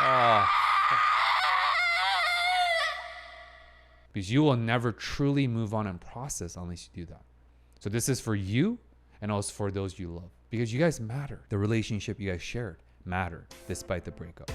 Oh. Because you will never truly move on and process unless you do that. So this is for you and also for those you love. Because you guys matter. The relationship you guys shared matter despite the breakup.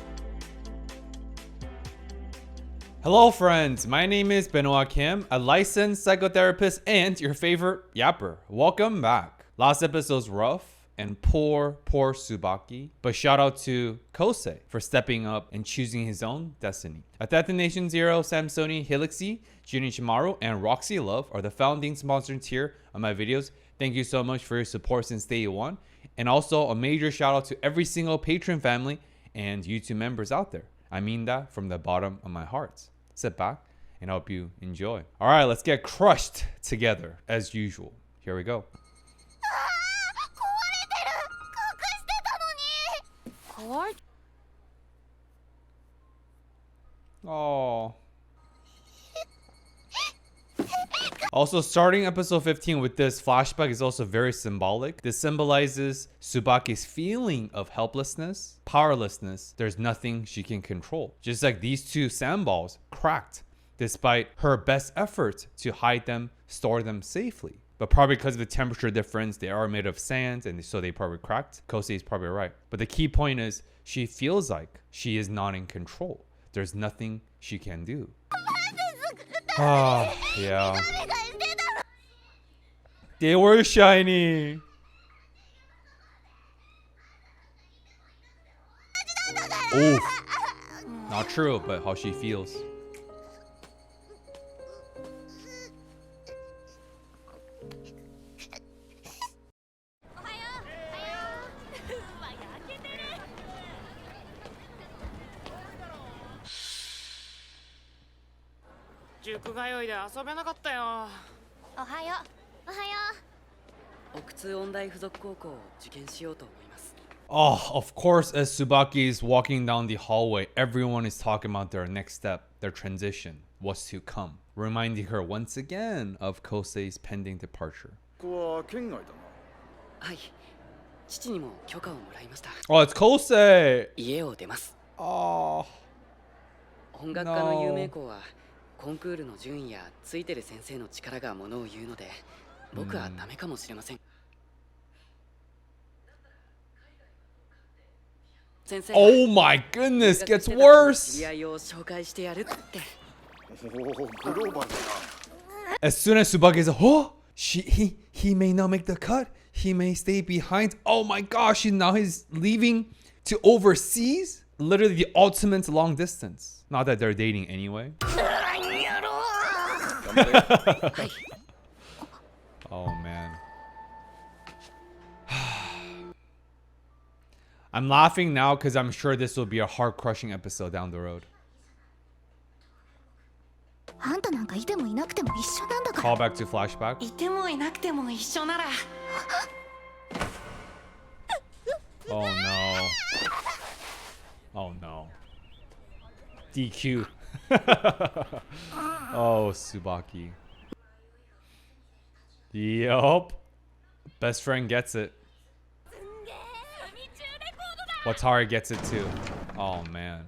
Hello friends, my name is Benoit Kim, a licensed psychotherapist and your favorite yapper. Welcome back. Last episode's rough and poor Tsubaki. But shout out to Kosei for stepping up and choosing his own destiny. Attack Nation Zero, Samsoni, Helixi, Junichimaru, and Roxy Love are the founding sponsors here on my videos. Thank you so much for your support since day one. And also a major shout out to every single patron family and YouTube members out there. I mean that from the bottom of my heart. Sit back and I hope you enjoy. All right, let's get crushed together as usual. Here we go. Oh. Also, starting episode 15 with this flashback is also very symbolic. This symbolizes Tsubaki's feeling of helplessness, powerlessness. There's nothing she can control. Just like these two sandballs cracked despite her best efforts to hide them, store them safely. But probably because of the temperature difference, they are made of sand and so they probably cracked. Kosei is probably right. But the key point is she feels like she is not in control. There's nothing she can do. Oh, yeah. They were shiny. Oof. Not true, but how she feels. Oh, of course, as Tsubaki is walking down the hallway, everyone is talking about their next step, their transition, what's to come, reminding her once again of Kosei's pending departure. Oh, it's Kosei! Oh, no. コンクールの順位やついてる先生の力がものを言うので僕はダメかもしれません。Oh my goodness, gets worse. As soon as Tsubaki is, oh, he may not make the cut. He may stay behind. Oh my gosh, now he's leaving to overseas. Literally the ultimate long distance. Not that they're dating anyway. Oh man. I'm laughing now because I'm sure this will be a heart crushing episode down the road. Call back to flashback. Oh no. Oh no. DQ. Oh, Tsubaki. Yup. Best friend gets it. Watari gets it too. Oh man.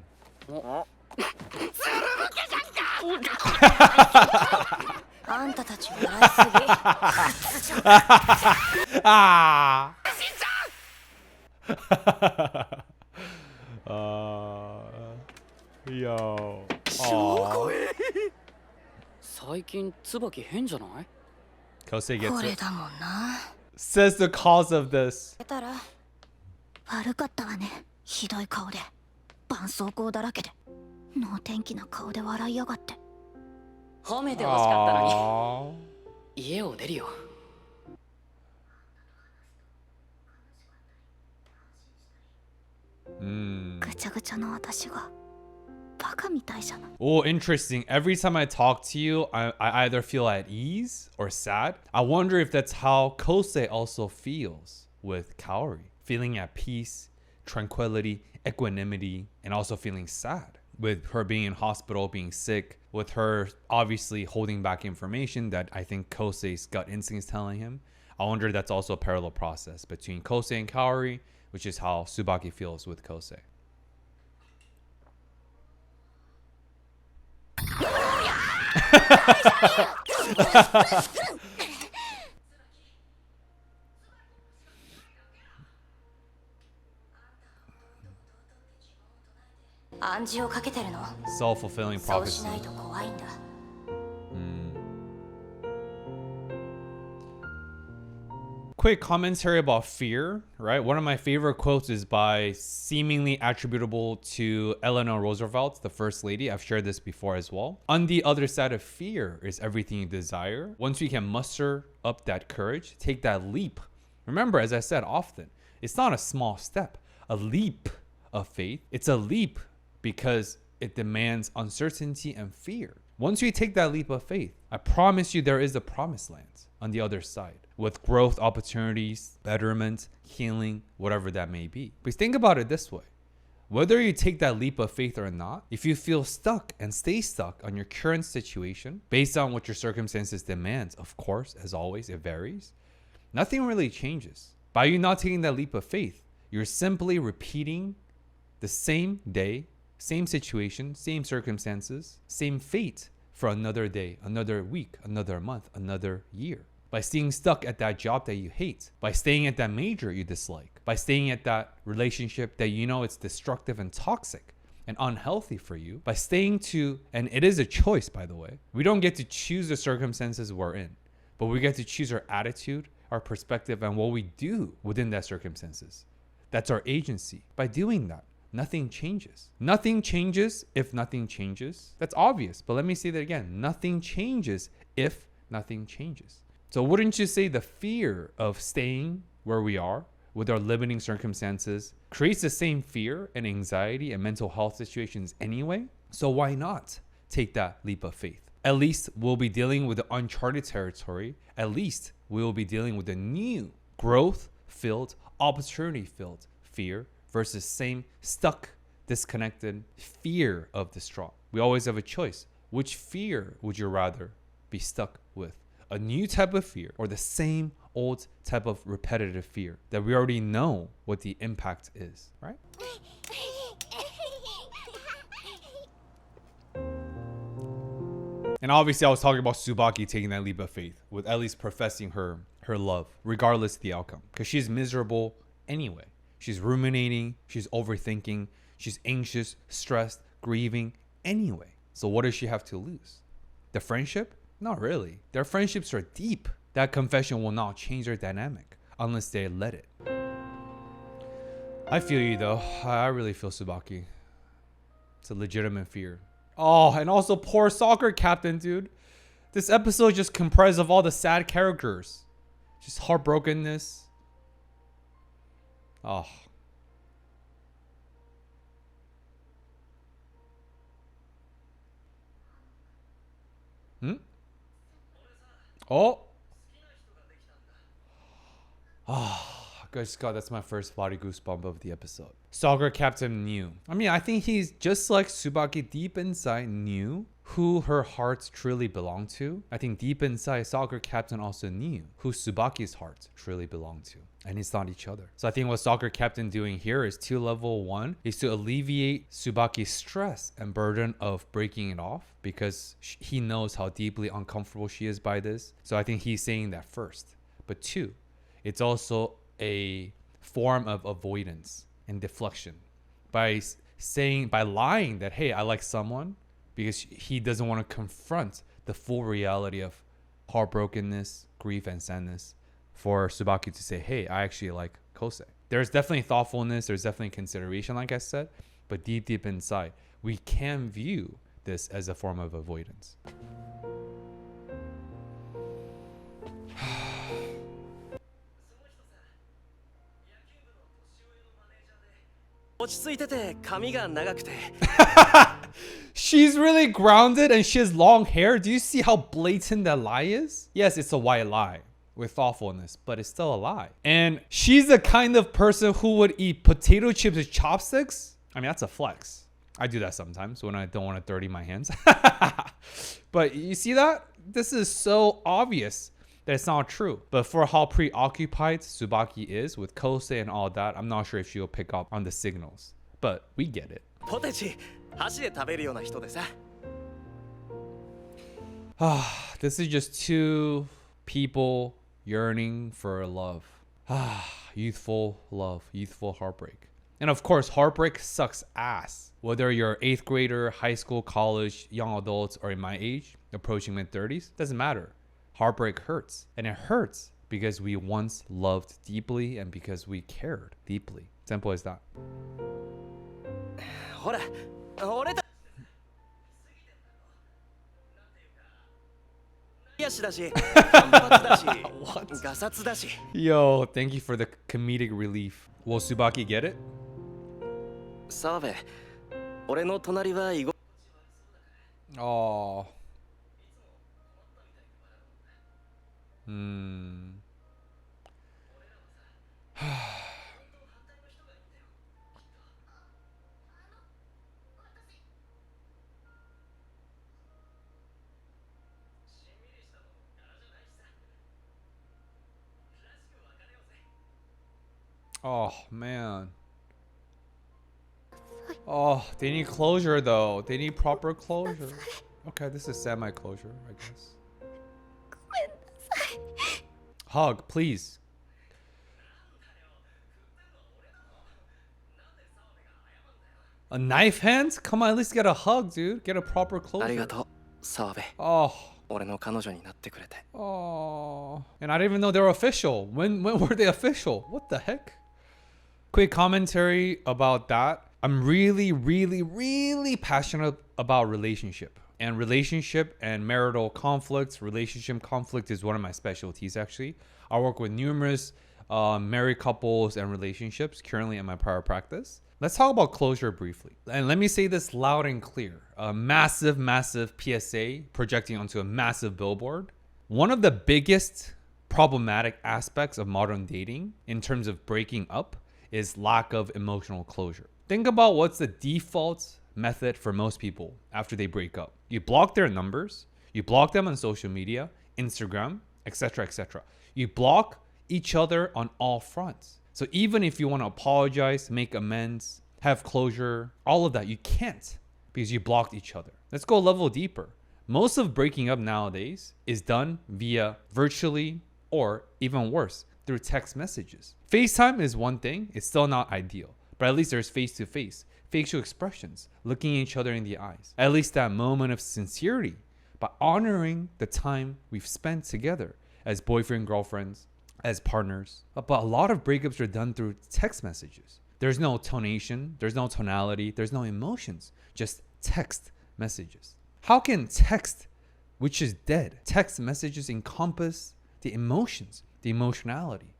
Ah. Yo. Kosei gets it. Says the cause of this. Oh, interesting. Every time I talk to you, I either feel at ease or sad. I wonder if that's how Kosei also feels with Kaori. Feeling at peace, tranquility, equanimity, and also feeling sad. With her being in hospital, being sick, with her obviously holding back information that I think Kosei's gut instinct is telling him. I wonder that's also a parallel process between Kosei and Kaori, which is how Tsubaki feels with Kosei. Self-fulfilling prophecy. Quick commentary about fear, right? One of my favorite quotes is by seemingly attributable to Eleanor Roosevelt, the First Lady. I've shared this before as well. On the other side of fear is everything you desire. Once we can muster up that courage, take that leap. Remember, as I said often, it's not a small step, a leap of faith. It's a leap because it demands uncertainty and fear. Once we take that leap of faith, I promise you there is a promised land on the other side with growth opportunities, betterment, healing, whatever that may be. But think about it this way. Whether you take that leap of faith or not, if you feel stuck and stay stuck on your current situation, based on what your circumstances demand, of course, as always, it varies, nothing really changes. By you not taking that leap of faith, you're simply repeating the same day, same situation, same circumstances, same fate for another day, another week, another month, another year. By staying stuck at that job that you hate, by staying at that major you dislike, by staying at that relationship that you know it's destructive and toxic and unhealthy for you, by staying to, and it is a choice, by the way. We don't get to choose the circumstances we're in, but we get to choose our attitude, our perspective, and what we do within that circumstances. That's our agency. By doing that, nothing changes. Nothing changes if nothing changes. That's obvious, but let me say that again. Nothing changes if nothing changes. So wouldn't you say the fear of staying where we are with our limiting circumstances creates the same fear and anxiety and mental health situations anyway? So why not take that leap of faith? At least we'll be dealing with the uncharted territory. At least we will be dealing with the new growth-filled, opportunity-filled fear versus same stuck, disconnected fear of distraught. We always have a choice. Which fear would you rather be stuck with? A new type of fear or the same old type of repetitive fear that we already know what the impact is, right? And obviously I was talking about Tsubaki taking that leap of faith with at least professing her love, regardless of the outcome, because she's miserable anyway. She's ruminating, she's overthinking, she's anxious, stressed, grieving anyway. So what does she have to lose? The friendship? Not really. Their friendships are deep. That confession will not change their dynamic unless they let it. I feel you though. I really feel Tsubaki. It's a legitimate fear. Oh, and also poor soccer captain, dude. This episode just comprised of all the sad characters. Just heartbrokenness. Oh. Oh. God, that's my first body goosebump of the episode. Soccer captain knew. I mean, I think he's just like Tsubaki deep inside knew who her heart truly belonged to. I think deep inside, soccer captain also knew who Tsubaki's heart truly belonged to. And it's not each other. So I think what soccer captain doing here is to level 1 is to alleviate Tsubaki's stress and burden of breaking it off because he knows how deeply uncomfortable she is by this. So I think he's saying that first. But 2, it's also a form of avoidance and deflection by lying that, hey, I like someone, because he doesn't want to confront the full reality of heartbrokenness, grief, and sadness for Tsubaki to say, hey, I actually like Kosei. There's definitely thoughtfulness, there's definitely consideration, like I said, but deep inside, we can view this as a form of avoidance. She's really grounded and she has long hair. Do you see how blatant that lie is? Yes, it's a white lie with thoughtfulness, but it's still a lie. And she's the kind of person who would eat potato chips with chopsticks. I mean, that's a flex. I do that sometimes when I don't want to dirty my hands. But you see that? This is so obvious That's not true. But for how preoccupied Tsubaki is with Kosei and all that, I'm not sure if she'll pick up on the signals. But we get it. ポテチ箸で食べるような人でさ This is just two people yearning for love. Youthful love, youthful heartbreak. And of course, heartbreak sucks ass. Whether you're 8th grader, high school, college, young adults, or in my age, approaching mid-30s, doesn't matter. Heartbreak hurts. And it hurts because we once loved deeply and because we cared deeply. Simple as that. ほら俺た癒しだし反発だしガサツだし Yo, thank you for the comedic relief. Will Tsubaki get it? 澤部俺の隣は居心 Oh. Hmm. Oh, man. Oh, they need closure, though. They need proper closure. Okay, this is semi-closure, I guess. Hug, please. A knife hand? Come on, at least get a hug, dude. Get a proper あり closure. がとう澤部 Oh. 俺の彼女になってくれて Oh. And I didn't even know they were official. When were they official? What the heck? Quick commentary about that. I'm really, really, really passionate about relationship. And relationship and marital conflicts. Relationship conflict is one of my specialties, actually. I work with numerous married couples and relationships currently in my prior practice. Let's talk about closure briefly. And let me say this loud and clear. A massive, massive PSA projecting onto a massive billboard. One of the biggest problematic aspects of modern dating in terms of breaking up is lack of emotional closure. Think about what's the default method for most people after they break up. You block their numbers, you block them on social media, Instagram, etc., etc. You block each other on all fronts. So even if you want to apologize, make amends, have closure, all of that, you can't because you blocked each other. Let's go a level deeper. Most of breaking up nowadays is done via virtually or even worse, through text messages. FaceTime is one thing, it's still not ideal, but at least there's face-to-face, facial expressions, looking each other in the eyes. At least that moment of sincerity by honoring the time we've spent together as boyfriend, girlfriends, as partners. But a lot of breakups are done through text messages. There's no tonation, there's no tonality, there's no emotions, just text messages. How can text, which is dead, text messages encompass the emotions, the emotionality,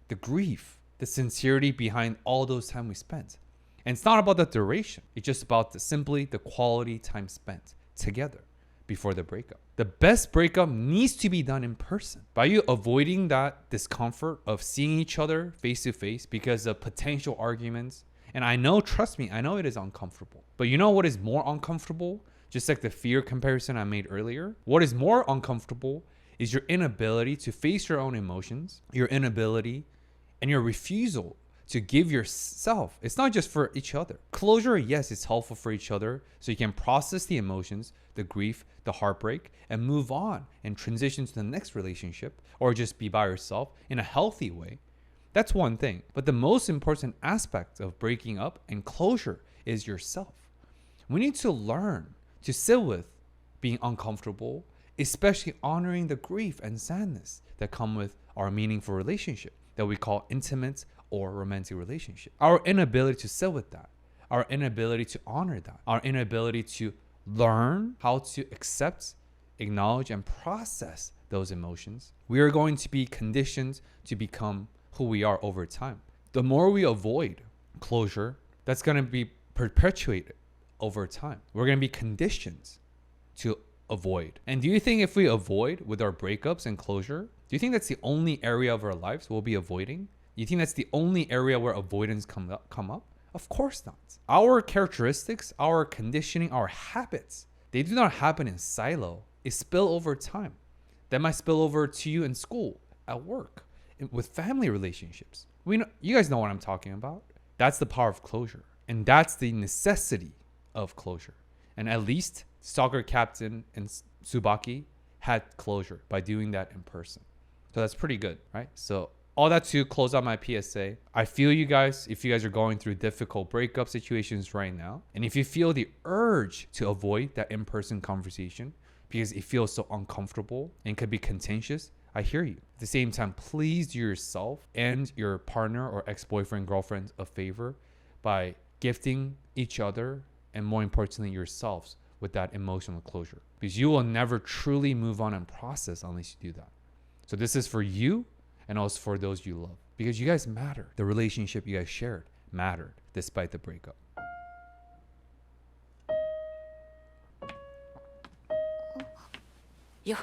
the grief, the sincerity behind all those time we spent? And it's not about the duration. It's just about simply the quality time spent together before the breakup. The best breakup needs to be done in person. By you avoiding that discomfort of seeing each other face to face because of potential arguments. And I know, trust me, I know it is uncomfortable. But you know what is more uncomfortable? Just like the fear comparison I made earlier. What is more uncomfortable is your inability to face your own emotions, your inability and your refusal to give yourself. It's not just for each other. Closure, yes, it's helpful for each other so you can process the emotions, the grief, the heartbreak, and move on and transition to the next relationship or just be by yourself in a healthy way. That's one thing. But the most important aspect of breaking up and closure is yourself. We need to learn to sit with being uncomfortable, especially honoring the grief and sadness that come with our meaningful relationship that we call intimate or romantic relationship. Our inability to sit with that, our inability to honor that, our inability to learn how to accept, acknowledge, and process those emotions, we are going to be conditioned to become who we are over time. The more we avoid closure, that's going to be perpetuated over time. We're going to be conditioned to avoid. And do you think if we avoid with our breakups and closure, do you think that's the only area of our lives we'll be avoiding? You think that's the only area where avoidance come up? Of course not. Our characteristics, our conditioning, our habits, they do not happen in silo. It spill over time. That might spill over to you in school, at work, with family relationships. You guys know what I'm talking about. That's the power of closure. And that's the necessity of closure. And at least soccer captain and Tsubaki had closure by doing that in person. So that's pretty good, right? So all that to close out my PSA. I feel you guys, if you guys are going through difficult breakup situations right now, and if you feel the urge to avoid that in-person conversation because it feels so uncomfortable and could be contentious, I hear you. At the same time, please do yourself and your partner or ex-boyfriend, girlfriend a favor by gifting each other and more importantly yourselves with that emotional closure, because you will never truly move on and process unless you do that. So this is for you and also for those you love, because you guys matter. The relationship you guys shared mattered despite the breakup. よ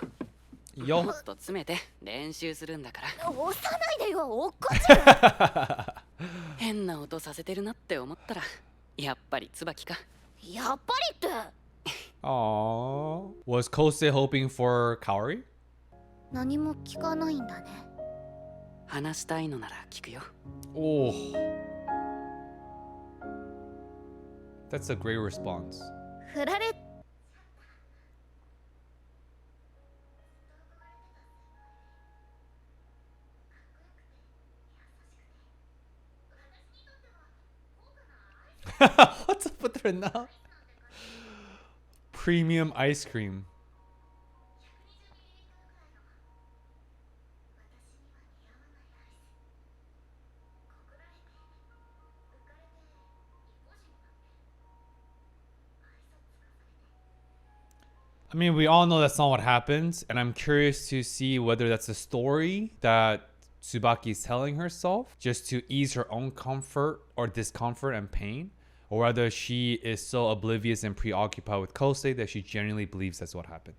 Yo. もっと詰めて練習するんだから押さないでよ、落っこちる。変な音させてるなって思ったらやっぱり椿かやっぱりって。 Aww. Was Kose hoping for Kaori? 何も聞かないんだね。話したいのなら聞くよ Oh. That's a great response. 振られ What's up with her now? Premium ice cream. I mean, we all know that's not what happens, and I'm curious to see whether that's a story that Tsubaki is telling herself just to ease her own comfort or discomfort and pain, or whether she is so oblivious and preoccupied with Kosei that she genuinely believes that's what happened.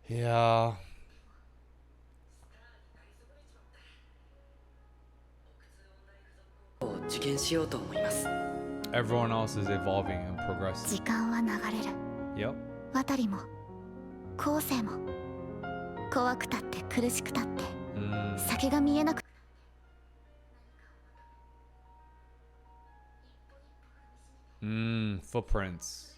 Yeah. Everyone else is evolving and 時 progressing. 間は流れる。 Yep. 渡りも後世も怖くたって苦しくたって先が見えなく Footprints.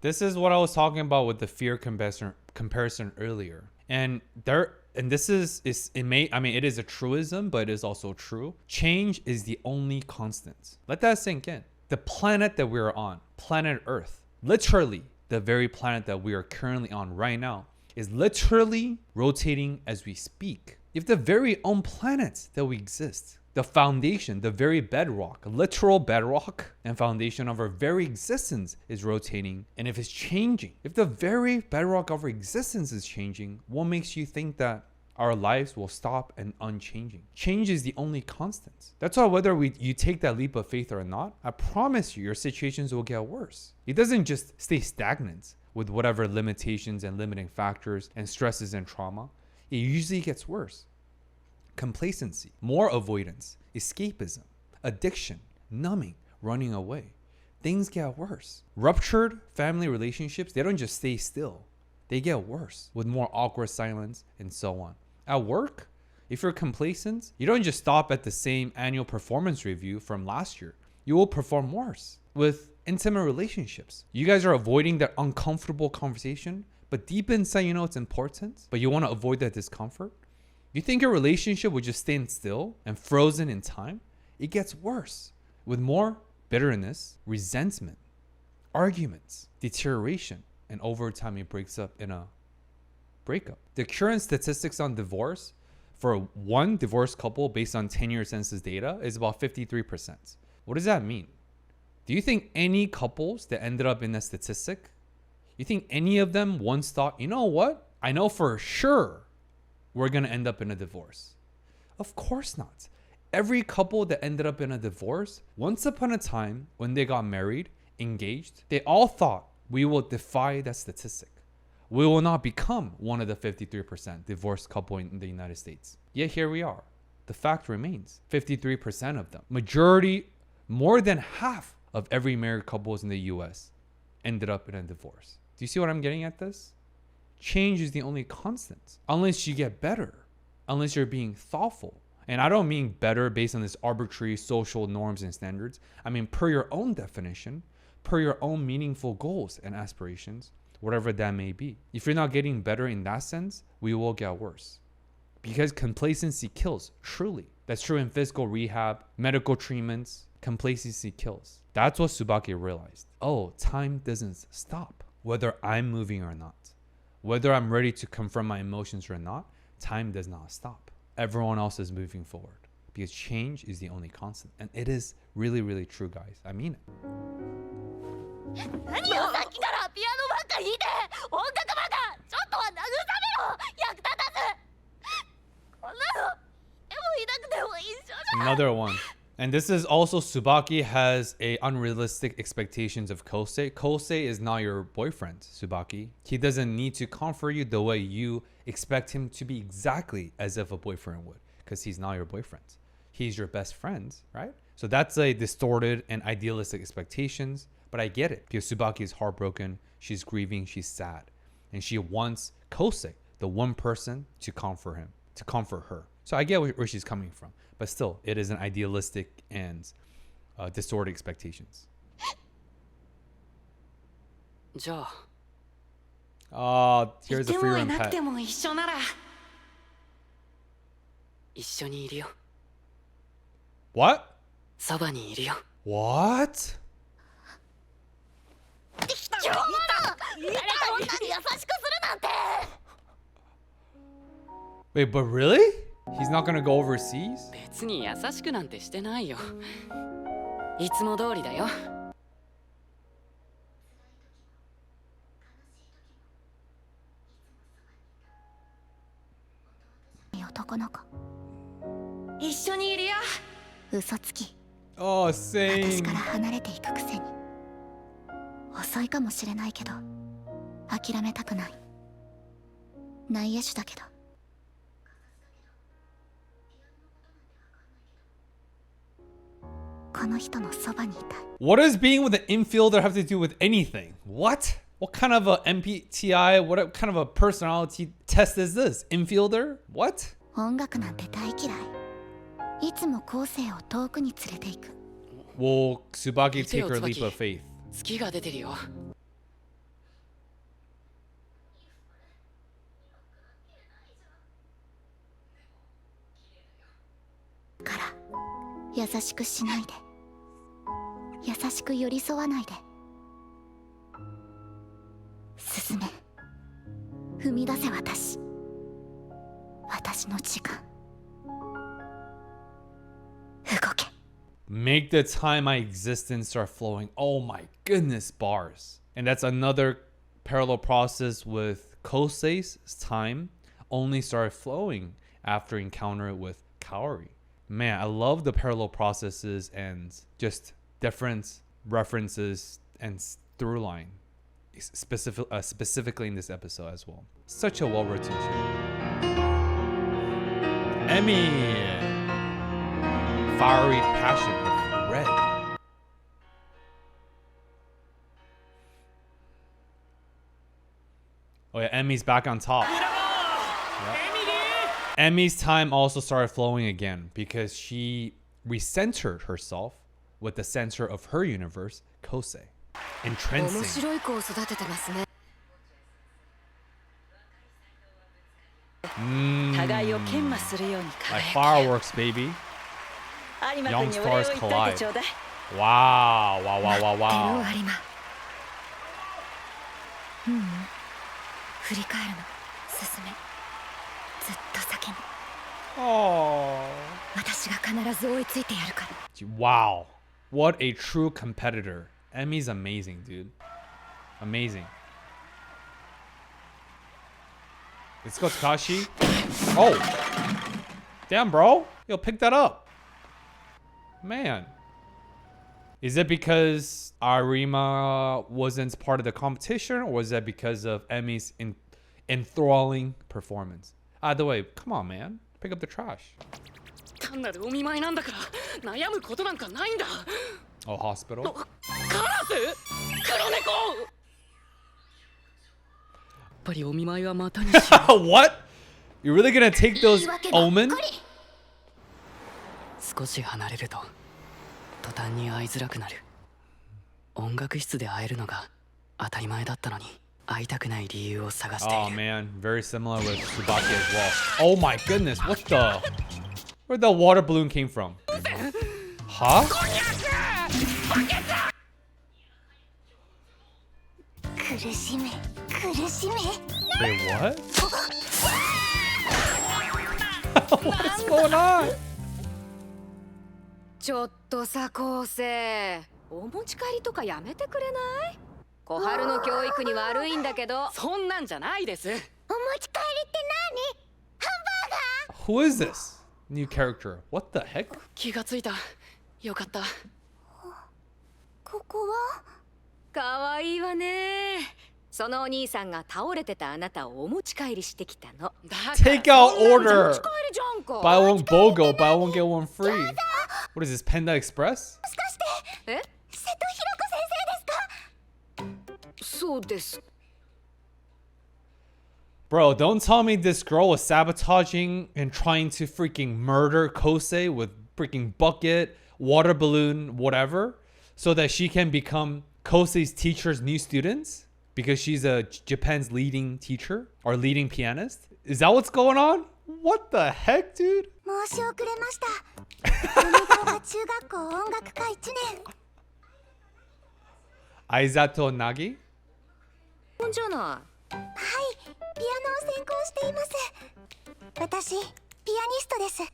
This is what I was talking about with the fear comparison earlier. And this is it is a truism, but it is also true. Change is the only constant. Let that sink in. The planet that we're on, planet Earth, literally the very planet that we are currently on right now, is literally rotating as we speak. If the very own planet that we exist, the foundation, the very bedrock, literal bedrock and foundation of our very existence is rotating. And if it's changing, if the very bedrock of our existence is changing, what makes you think that our lives will stop and unchanging? Change is the only constant. That's why whether you take that leap of faith or not, I promise you, your situations will get worse. It doesn't just stay stagnant with whatever limitations and limiting factors and stresses and trauma. It usually gets worse. Complacency, more avoidance, escapism, addiction, numbing, running away. Things get worse. Ruptured family relationships, they don't just stay still. They get worse with more awkward silence and so on. At work, if you're complacent, you don't just stop at the same annual performance review from last year. You will perform worse with intimate relationships. You guys are avoiding that uncomfortable conversation, but deep inside you know it's important, but you want to avoid that discomfort. You think your relationship would just stand still and frozen in time? It gets worse with more bitterness, resentment, arguments, deterioration, and over time it breaks up in a breakup. The current statistics on divorce for one divorced couple based on 10-year census data is about 53%. What does that mean? Do you think any couples that ended up in that statistic, you think any of them once thought, you know what? I know for sure we're going to end up in a divorce. Of course not. Every couple that ended up in a divorce, once upon a time when they got married, engaged, they all thought we will defy that statistic. We will not become one of the 53% divorced couple in the United States. Yet here we are. The fact remains, 53% of them, majority, more than half of every married couples in the US ended up in a divorce. Do you see what I'm getting at this? Change is the only constant. Unless you get better, unless you're being thoughtful. And I don't mean better based on this arbitrary social norms and standards. I mean per your own definition, per your own meaningful goals and aspirations, whatever that may be. If you're not getting better in that sense, we will get worse. Because complacency kills, truly. That's true in physical rehab, medical treatments, complacency kills. That's what Tsubaki realized. Oh, time doesn't stop. Whether I'm moving or not, whether I'm ready to confront my emotions or not, time does not stop. Everyone else is moving forward because change is the only constant. And it is really, really true, guys. I mean it. 何よさっきからピアノばっか弾いて音楽ばっかちょっとは慰めろ役立たずこんなの絵もいなくても一緒じゃん Another one. And this is also Tsubaki has a unrealistic expectations of Kosei. Kosei is not your boyfriend, Tsubaki. He doesn't need to comfort you the way you expect him to be exactly as if a boyfriend would, because he's not your boyfriend. He's your best friend, right? So that's a distorted and idealistic expectations, but I get it because Tsubaki is heartbroken, she's grieving, she's sad, and she wants Kosei, the one person, to comfort him, to comfort her. So I get where she's coming from. But still, it is an idealistic and distorted expectations. じゃあ Here's a free run pet. 一緒にいるよ What? そばにいるよ What? 今日も誰か女に優しくするなんて Wait, but really? He's not gonna go overseas? 別に優しくなんてしてないよいつも通りだよ男の子一緒にいるよ嘘つき Oh, 私 same. から離れていくくせに遅いかもしれないけど諦めたくない内野手だけどこの人のそばにいたい What does being with an infielder have to do with anything? What? What kind of a MPTI? What kind of a personality test is this? Infielder? What? 音楽なんて大嫌いいつも後世を遠くに連れていく Will Tsubaki take her leap of faith? 月が出てるよから優しくしないで優しく寄り添わないで進め踏み出せ私の時間動け Make the time my existence start flowing. Oh my goodness, bars. And that's another parallel process with Kosei's time only started flowing after encounter with Kaori. Man, I love the parallel processes and just different references and through line, specifically in this episode as well. Such a well-written show. Emmy, fiery passion of red. Oh yeah, Emmy's back on top. Yep. Emmy's time also started flowing again because she recentered herself with the center of her universe, Kosei. Entrancing. 面白い子を育ててますね互いを研磨するように Like 輝 fireworks, baby. く有馬 Young 君にお礼を stars 言っとい collide. てちょうだい Wow, wow, wow, wow, 待ってろ wow. 有馬振り返るの進め。ずっと先に。 Oh. 私が必ず追いついてやるから。 Wow. What a true competitor. Emmy's amazing, dude. Amazing. Let's go, Takashi. Oh. Damn, bro. Yo, pick that up. Man. Is it because Arima wasn't part of the competition, or was that because of Emmy's enthralling performance? Either way, come on, man. Pick up the trash. 単なるお見舞いなんだから悩むことなんかないんだ。 Oh, hospital? カラス？黒猫？やっぱりお見舞いはまたにしよう。 What? You're really gonna take those omen? 少し離れると途端に会いづらくなる。音楽室で会えるのが当たり前だったのに会いたくない理由を探している。 Oh man, very similar with Tsubaki as well. Oh my goodness, what the? Where'd the water balloon came from? Huh? 苦しめ苦しめ。 Wait, what? What's going on? ちょっとさ、昴生、お持ち帰りとかやめてくれない？小春の教育に悪いんだけど。そんなんじゃないです。お持ち帰りって何？ハンバーガー？ Who is this new character? What the heck? 気がついた。よかった。ここは？かわいいわね。そのお兄さんが倒れてたあなたをお持ち帰りしてきたの。Take out お持 order. ち帰りじゃんか。 Buy one BOGO, buy one get one free. What is this, Panda Express? もしかしてえ？瀬戸ひろ子先生ですか？そうです。 Bro, don't tell me this girl was sabotaging and trying to freaking murder Kosei with freaking bucket, water balloon, whatever, so that she can become Kosei's teacher's new students? Because she's Japan's leading teacher or leading pianist? Is that what's going on? What the heck, dude? 申し遅れました。米沢が中学校音楽科1年。 Aizato Nagi? ほんじゃない。はい、ピアノを専攻しています。私、ピアニストです。瀬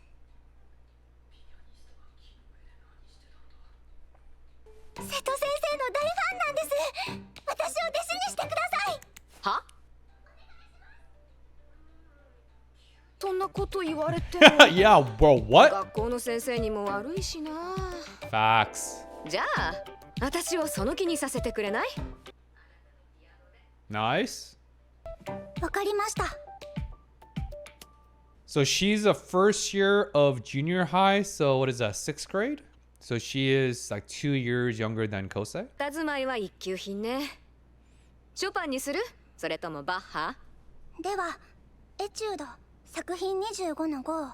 戸先生の大ファンなんです。私を弟子にしてください。は？そんなこと言われても。 Yeah, bro, what? 学校の先生にも悪いしな。 Facts. じゃあ、私をその気にさせてくれない？ Nice. わかりました。 So she's a first year of junior high. So what is that, 6th grade? So she is like 2 years younger than Kosei? たずまいは一級品ね。ショパンにする？それともバッハ？では、エチュード作品25の5。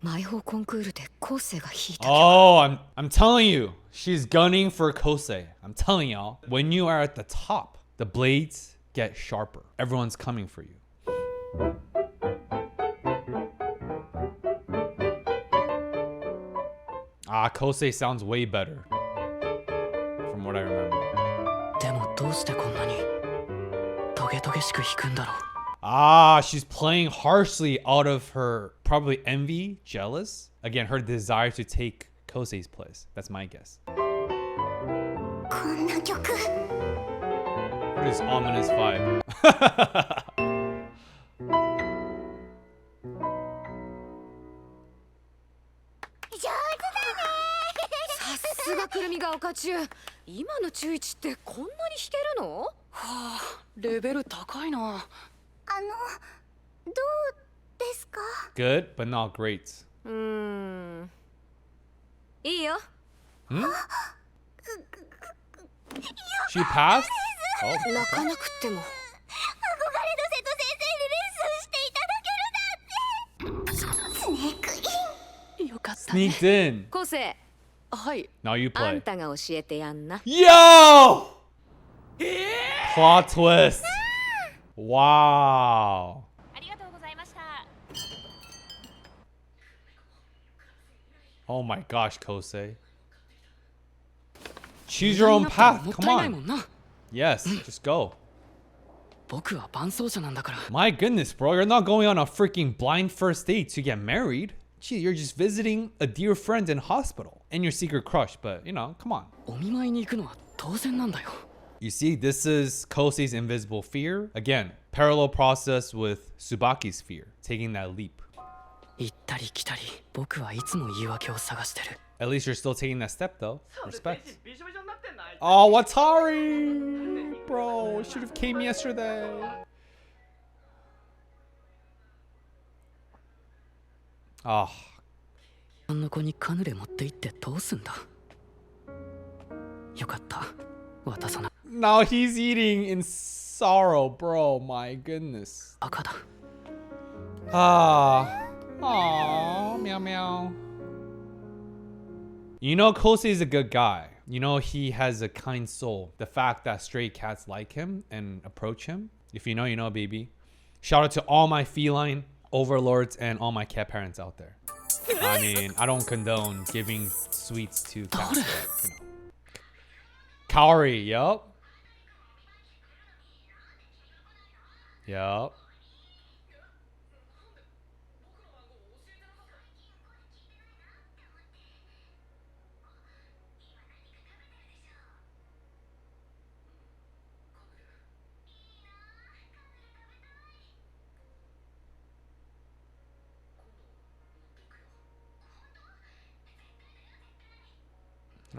マイホーコンクールで昴生が弾いた。 Oh, I'm telling you, she's gunning for Kosei. I'm telling y'all, when you are at the top, the blades get sharper. Everyone's coming for you. Ah, Kosei sounds way better, from what I remember. でもどうしてこんなにトゲトゲしく弾くんだろう。 Ah, she's playing harshly out of her probably envy, jealous. Again, her desire to take Kosei's place. That's my guess. こんな曲。 What is ominous vibe? 上手だね。さすがくるみが丘中。今の中1ってこんなに弾けるの？はあ、レベル高いな。どうですか？ Good, but not great. いいよ。 She passed? Oh, 泣かなくっても。憧れの瀬戸先生にレッスンしていただけるなんて。スネークイン。よかったね。 sneaked in. 昴生、はい。 Now you あん play. たが教えてやんな。 Yo! Plot twist. Wow. ありがとうございました。 Oh my gosh, Kosei. Choose your own path. もっ Come たいないも on. んな。 Yes, just go. 僕は伴走者なんだから。 My goodness, bro. You're not going on a freaking blind first date to get married. Gee, you're just visiting a dear friend in hospital and your secret crush. But, you know, come on. お見舞いに行くのは当然なんだよ。 You see, this is Kosei's invisible fear. Again, parallel process with Tsubaki's fear, taking that leap. 行ったり来たり、僕はいつも言い訳を探してる。 At least you're still taking that step, though. Respect. Oh, Watari! Bro, should have came yesterday. Oh. あの子にカヌレ持って行ってどうすんだ。よかった。渡さな。 Now he's eating in sorrow, bro. My goodness. 赤だ。 Ah. Aw. Meow meow. You know Kosei is a good guy. You know he has a kind soul. The fact that stray cats like him and approach him. If you know, you know, baby. Shout out to all my feline overlords and all my cat parents out there. I mean, I don't condone giving sweets to cats. But, you know. Kaori, yup. Yup.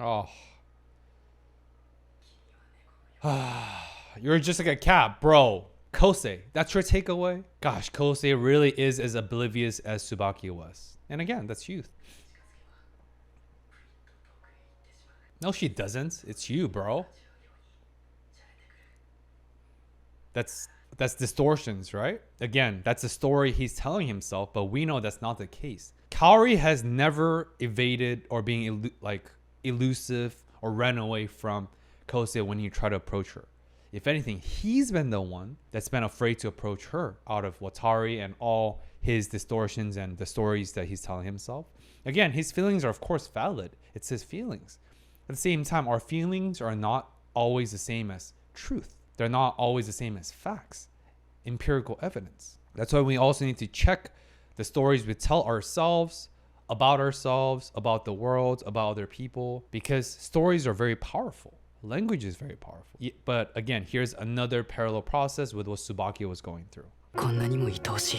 Oh. You're just like a cat, bro. Kosei, that's your takeaway? Gosh, Kosei really is as oblivious as Tsubaki was. And again, that's youth. No, she doesn't. It's you, bro. That's distortions, right? Again, that's a story he's telling himself, but we know that's not the case. Kaori has never evaded or being elusive or ran away from Kosei when he tried to approach her. If anything, he's been the one that's been afraid to approach her out of Watari and all his distortions and the stories that he's telling himself. Again, his feelings are of course valid. It's his feelings. At the same time, our feelings are not always the same as truth. They're not always the same as facts, empirical evidence. That's why we also need to check the stories we tell ourselves, about the world, about other people, because stories are very powerful. Language is very powerful. But again, here's another parallel process with what Tsubaki was going through. こんなにも愛おしい。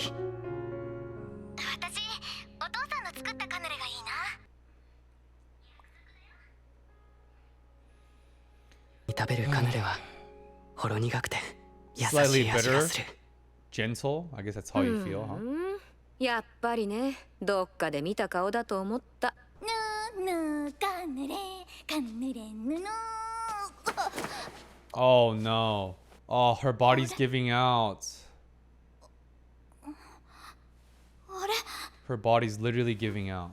私お父さんの作ったカヌレがいいな。食べるカヌレはほろ苦くて優し Slightly い味が bitter, する。 gentle. I guess that's how you feel, huh? やっぱりね、どっかで見た顔だと思った。ぬぬカヌレカヌレぬぬ。 Oh no. Oh, her body's giving out. あれ Her body's literally giving out.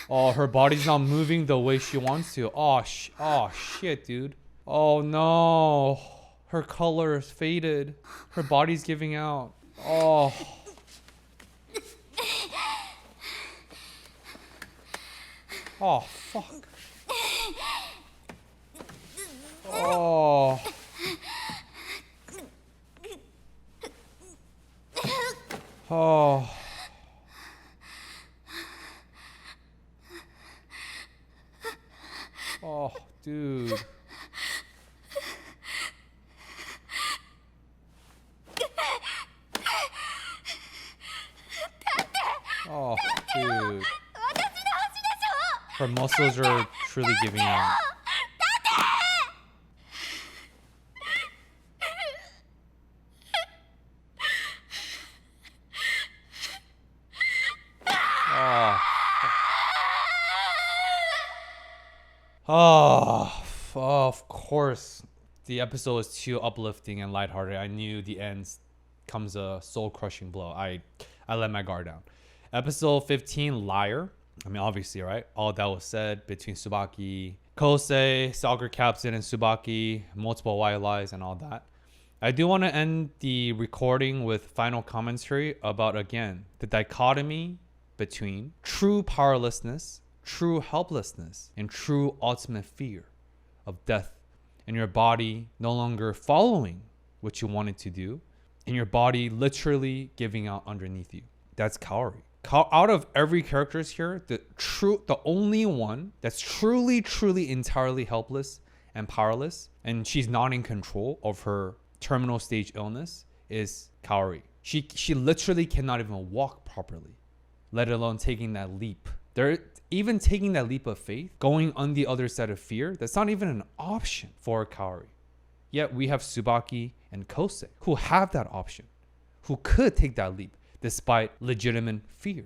Oh, her body's not moving the way she wants to. Oh shit, dude. Oh no. Her color is faded. Her body's giving out. Oh. Oh, fuck. Oh. Oh. Oh, dude. Oh, dude. Her muscles are truly giving out. Oh, of course. The episode is too uplifting and lighthearted. I knew the end comes a soul-crushing blow. I let my guard down. Episode 15, Liar. I mean, obviously, right? All that was said between Tsubaki, Kosei, soccer captain, and Tsubaki, multiple white lies and all that. I do want to end the recording with final commentary about, again, the dichotomy between true powerlessness, true helplessness, and true ultimate fear of death, and your body no longer following what you wanted to do, and your body literally giving out underneath you. That's Kaori. Out of every characters here, the only one that's truly entirely helpless and powerless, and she's not in control of her terminal stage illness, is Kaori. She literally cannot even walk properly, let alone taking that leap. Even taking that leap of faith, going on the other side of fear, that's not even an option for Kaori. Yet we have Tsubaki and Kosei who have that option, who could take that leap despite legitimate fear,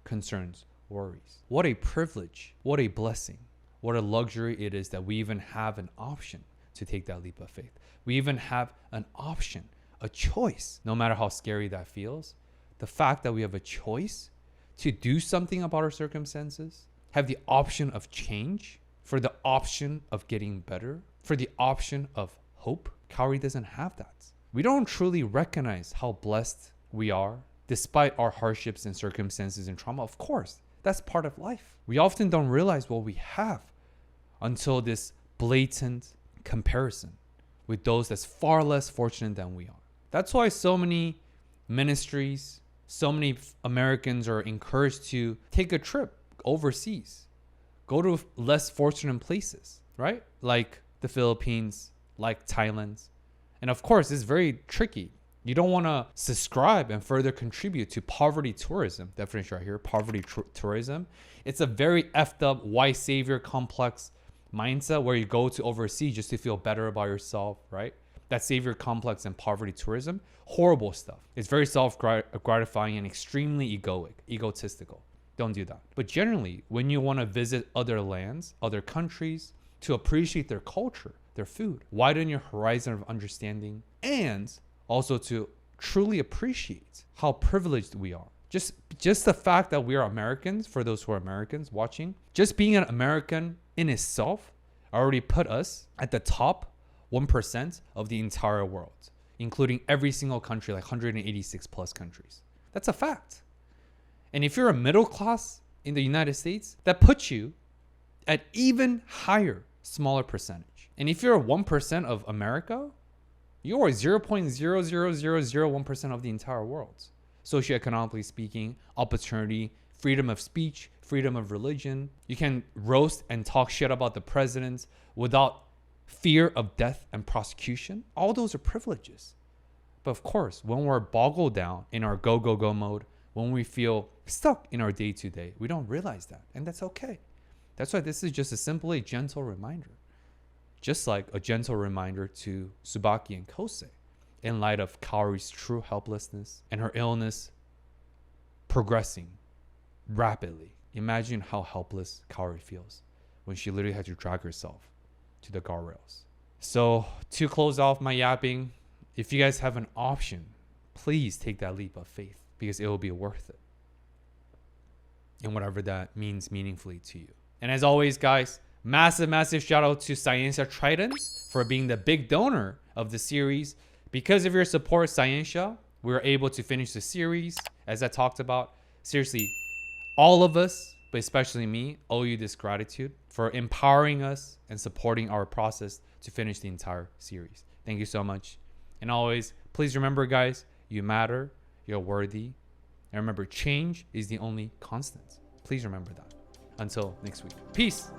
concerns, worries. What a privilege, what a blessing, what a luxury it is that we even have an option to take that leap of faith. We even have an option, a choice, no matter how scary that feels. The fact that we have a choice to do something about our circumstances, have the option of change, for the option of getting better, for the option of hope. Kaori doesn't have that. We don't truly recognize how blessed we are despite our hardships and circumstances and trauma. Of course, that's part of life. We often don't realize what we have until this blatant comparison with those that's far less fortunate than we are. That's why so many ministries, so many Americans are encouraged to take a trip overseas, go to less fortunate places, right? Like the Philippines, like Thailand. And of course, it's very tricky. You don't want to subscribe and further contribute to poverty tourism. Definition right here, poverty tourism. It's a very effed up white savior complex mindset where you go to overseas just to feel better about yourself, right? That savior complex and poverty tourism, horrible stuff. It's very self-gratifying and extremely egotistical. Don't do that. But generally, when you want to visit other lands, other countries, to appreciate their culture, their food, widen your horizon of understanding, and also to truly appreciate how privileged we are. Just the fact that we are Americans, for those who are Americans watching, just being an American in itself already put us at the top 1% of the entire world, including every single country, like 186 plus countries. That's a fact. And if you're a middle class in the United States, that puts you at even higher, smaller percentage. And if you're 1% of America, you are 0.00001% of the entire world. Socioeconomically speaking, opportunity, freedom of speech, freedom of religion. You can roast and talk shit about the president without fear of death and prosecution. All those are privileges. But of course, when we're boggled down in our go mode, when we feel stuck in our day-to-day, we don't realize that. And that's okay. That's why this is just a simply gentle reminder. Just like a gentle reminder to Tsubaki and Kosei in light of Kaori's true helplessness and her illness progressing rapidly. Imagine how helpless Kaori feels when she literally had to drag herself to the guardrails. So to close off my yapping, if you guys have an option, please take that leap of faith because it will be worth it. And whatever that means meaningfully to you. And as always, guys, massive shout out to Scientia Tridents for being the big donor of the series. Because of your support, Scientia, we were able to finish the series. As I talked about, seriously, all of us, but especially me, owe you this gratitude for empowering us and supporting our process to finish the entire series. Thank you so much. And always, please remember, guys, you matter, you're worthy. And remember, change is the only constant. Please remember that. Until next week. Peace.